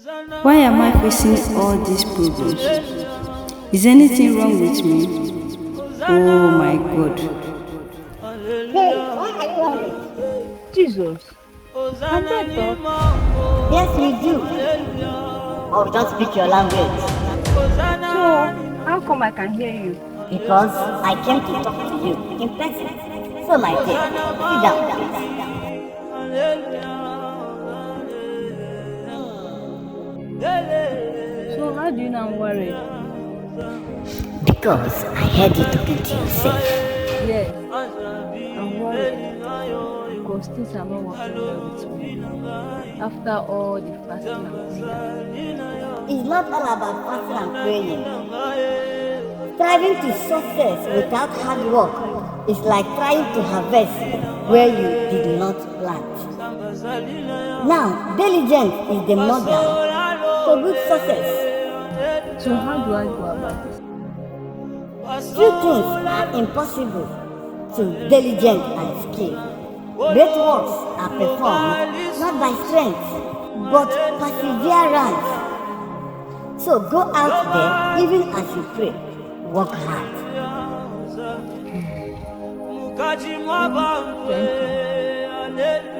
Why am I facing all these problems? Is anything wrong with me? Oh my God. Hey, why are you worried? Jesus, can they talk? Yes, we do. Oh, don't speak your language. So, how come I can hear you? Because I came to talk to you in person. So, my dear, sit down, So, how do you know I'm worried? please. Because I heard you talking to yourself. Yes, I'm worried because things are not working well with me. After all the fasting and prayer. It's not all about fasting and praying. Striving to success without hard work is like trying to harvest where you did not plant. Now, diligence is the mother to good success. So, how do I go about this? Few things are impossible to diligence and skill. Great works are performed not by strength, but perseverance. So go out there, even as you pray, work hard. Thank you.